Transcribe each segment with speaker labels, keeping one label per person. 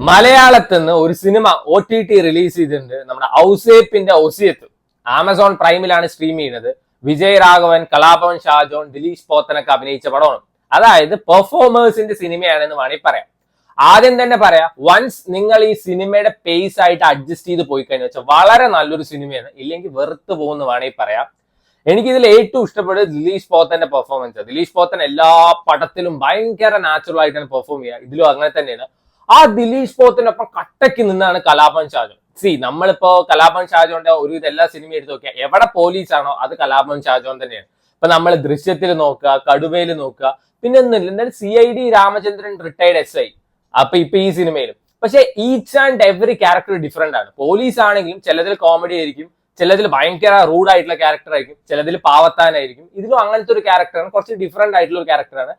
Speaker 1: മലയാളത്തിൽ നിന്ന് ഒരു സിനിമ OTT റിലീസ് ചെയ്തിട്ടുണ്ട്. നമ്മുടെ ഔസേപ്പിന്റെ ഒസിയത്ത് ആമസോൺ പ്രൈമിലാണ് സ്ട്രീം ചെയ്യുന്നത്. വിജയ് രാഘവൻ, കലാഭവൻ ഷാജോൺ, ദിലീഷ് പോത്തനൊക്കെ അഭിനയിച്ച പടമാണ്. അതായത് പെർഫോമേഴ്സിന്റെ സിനിമയാണെന്ന് വേണമെങ്കിൽ പറയാം. ആദ്യം തന്നെ പറയാം, വൺസ് നിങ്ങൾ ഈ സിനിമയുടെ പേസ് ആയിട്ട് അഡ്ജസ്റ്റ് ചെയ്ത് പോയി കഴിഞ്ഞാൽ വെച്ചാൽ വളരെ നല്ലൊരു സിനിമയാണ്. ഇല്ലെങ്കിൽ വെറുത്ത് പോകുന്ന വേണമെങ്കിൽ പറയാം. എനിക്കിതിൽ ഏറ്റവും ഇഷ്ടപ്പെട്ടത് ദിലീഷ് പോത്തന്റെ പെർഫോമൻസ്. ദിലീഷ് പോത്തൻ എല്ലാ പടത്തിലും ഭയങ്കര നാച്ചുറൽ ആയിട്ടാണ് പെർഫോം ചെയ്യുക. ഇതിലും അങ്ങനെ തന്നെയാണ്. ആ ദിലീഷ് പോത്തിനൊപ്പം കട്ടയ്ക്ക് നിന്നാണ് കലാഭവൻ ഷാജോൺ. നമ്മളിപ്പോ കലാഭവൻ ഷാജോന്റെ ഒരു ഇതെല്ലാ സിനിമ എടുത്ത് നോക്കിയാൽ എവിടെ പോലീസാണോ അത് കലാഭവൻ ഷാജോൺ തന്നെയാണ്. ഇപ്പൊ നമ്മൾ ദൃശ്യത്തിൽ നോക്കുക, കടുവയിൽ നോക്കുക, പിന്നെ ഒന്നുമില്ല എന്തായാലും CID രാമചന്ദ്രൻ റിട്ടയർഡ് SI അപ്പൊ ഈ സിനിമയിലും. പക്ഷെ each and every character different ആണ്. പോലീസ് ആണെങ്കിലും ചിലതിൽ കോമഡി ആയിരിക്കും, ചിലതിൽ ഭയങ്കര റൂഡ് ആയിട്ടുള്ള ക്യാരക്ടർ ആയിരിക്കും, ചിലതിൽ പാവത്താനായിരിക്കും. ഇതിലും അങ്ങനത്തെ ഒരു ക്യാരക്ടറാണ്, കുറച്ച് ഡിഫറെന്റ് ആയിട്ടുള്ള ഒരു ക്യാരക്ടറാണ്.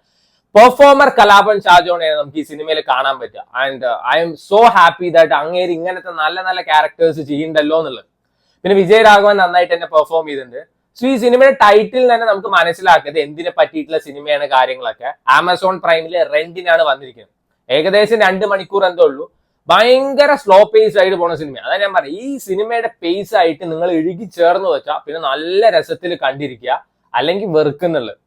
Speaker 1: പെർഫോമർ കലാഭവൻ ഷാജോണെയാണ് നമുക്ക് ഈ സിനിമയിൽ കാണാൻ പറ്റുക. And I M so happy that അങ്ങേര് ഇങ്ങനത്തെ നല്ല നല്ല ക്യാരക്ടേഴ്സ് ചെയ്യുന്നുണ്ടല്ലോ എന്നുള്ളത്. പിന്നെ വിജയ് രാഘവൻ നന്നായിട്ട് തന്നെ പെർഫോം ചെയ്തിട്ടുണ്ട്. ഈ സിനിമയുടെ ടൈറ്റിൽ തന്നെ നമുക്ക് മനസ്സിലാക്കിയത് എന്തിനെ പറ്റിയിട്ടുള്ള സിനിമയാണ് കാര്യങ്ങളൊക്കെ. ആമസോൺ പ്രൈമില് റെന്റിനാണ് വന്നിരിക്കുന്നത്. ഏകദേശം 2 മണിക്കൂർ എന്തോ ഉള്ളൂ. ഭയങ്കര സ്ലോ പേസ് ആയിട്ട് പോണ സിനിമ. അതാ ഞാൻ പറയാം, ഈ സിനിമയുടെ പേസ് ആയിട്ട് നിങ്ങൾ ഇഴുകി ചേർന്ന് വെച്ചാൽ പിന്നെ നല്ല രസത്തിൽ കണ്ടിരിക്കുക, അല്ലെങ്കിൽ വെറുക്കുന്നുള്ളത്.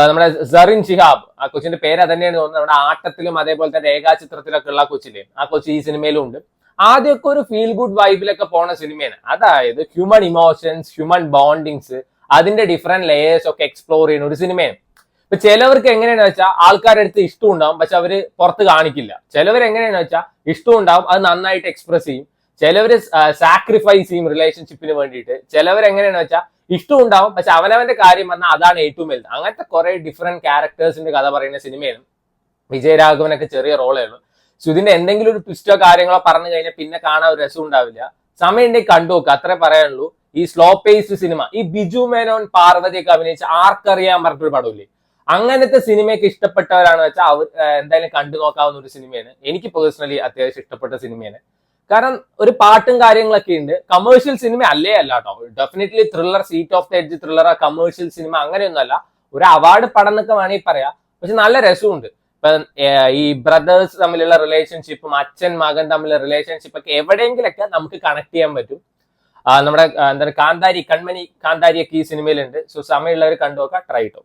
Speaker 1: നമ്മുടെ സറിൻ ഷിഹാബ്, ആ കൊച്ചിന്റെ പേര് അതന്നെയാണ് തോന്നുന്നത്. നമ്മുടെ ആട്ടത്തിലും അതേപോലെ തന്നെ രേഖാചിത്രത്തിലൊക്കെ ഉള്ള കൊച്ചില്ലേ, ആ കൊച്ചി ഈ സിനിമയിലും ഉണ്ട്. ആദ്യമൊക്കെ ഒരു ഫീൽ ഗുഡ് വൈബിലൊക്കെ പോണ സിനിമയാണ്. അതായത് ഹ്യൂമൻ ഇമോഷൻസ്, ഹ്യൂമൻ ബോണ്ടിങ്സ്, അതിന്റെ ഡിഫറെന്റ് ലെയേഴ്സ് ഒക്കെ എക്സ്പ്ലോർ ചെയ്യുന്ന ഒരു സിനിമയാണ്. ഇപ്പൊ ചിലവർക്ക് എങ്ങനെയാണെന്ന് വെച്ചാൽ ആൾക്കാരുടെ അടുത്ത് ഇഷ്ടം ഉണ്ടാവും, പക്ഷെ അവര് പുറത്ത് കാണിക്കില്ല. ചിലവർ എങ്ങനെയാണെന്ന് വെച്ചാൽ ഇഷ്ടം ഉണ്ടാവും, അത് നന്നായിട്ട് എക്സ്പ്രസ് ചെയ്യും. ചിലവര് സാക്രിഫൈസ് ചെയ്യും റിലേഷൻഷിപ്പിന് വേണ്ടിയിട്ട്. ചിലവർ എങ്ങനെയാണെന്ന് വെച്ചാൽ ഇഷ്ടം ഉണ്ടാവും, പക്ഷെ അവനവന്റെ കാര്യം വന്നാൽ അതാണ് ഏറ്റവും വലുത്. അങ്ങനത്തെ കുറെ ഡിഫറെന്റ് ക്യാരക്ടേഴ്സിന്റെ കഥ പറയുന്ന സിനിമയാണ്. വിജയരാഘവനൊക്കെ ചെറിയ റോളേ ഉള്ളൂ. ഇതിന്റെ എന്തെങ്കിലും ഒരു ട്വിസ്റ്റോ കാര്യങ്ങളോ പറഞ്ഞു കഴിഞ്ഞാൽ പിന്നെ കാണാൻ ഒരു രസം ഉണ്ടാവില്ല. സമയം ഉണ്ടെങ്കിൽ കണ്ടു നോക്കുക, അത്രേ പറയാനുള്ളൂ. ഈ സ്ലോ പേസ്ഡ് സിനിമ, ഈ ബിജു മേനോൻ പാർവതിയൊക്കെ അഭിനയിച്ച ആർക്കറിയാൻ പറഞ്ഞൊരു പടമില്ലേ, അങ്ങനത്തെ സിനിമയൊക്കെ ഇഷ്ടപ്പെട്ടവരാണ് വെച്ചാൽ അവർ എന്തായാലും കണ്ടു നോക്കാവുന്ന ഒരു സിനിമയാണ്. എനിക്ക് പേഴ്സണലി അത്യാവശ്യം ഇഷ്ടപ്പെട്ട സിനിമയാണ്. കാരണം ഒരു പാട്ടും കാര്യങ്ങളൊക്കെ ഉണ്ട്. കമേഴ്ഷ്യൽ സിനിമ അല്ല കേട്ടോ. Definitely thriller, seat of the edge thriller, commercial cinema അങ്ങനെയൊന്നും അല്ല. ഒരു അവാർഡ് പടം എന്നൊക്കെ വേണമെങ്കിൽ പറയാം. പക്ഷെ നല്ല രസമുണ്ട്. ഇപ്പൊ ഈ ബ്രദേഴ്സ് തമ്മിലുള്ള റിലേഷൻഷിപ്പും അച്ഛൻ മകൻ തമ്മിലുള്ള റിലേഷൻഷിപ്പ് ഒക്കെ എവിടെയെങ്കിലൊക്കെ നമുക്ക് കണക്ട് ചെയ്യാൻ പറ്റും. നമ്മുടെ എന്താണ് കാന്താരി, കൺമണി കാന്താരി ഒക്കെ ഈ സിനിമയിലുണ്ട്. സോ സമയമുള്ളവർ കണ്ടു നോക്കാം, ട്രൈ ഇട്ടോ.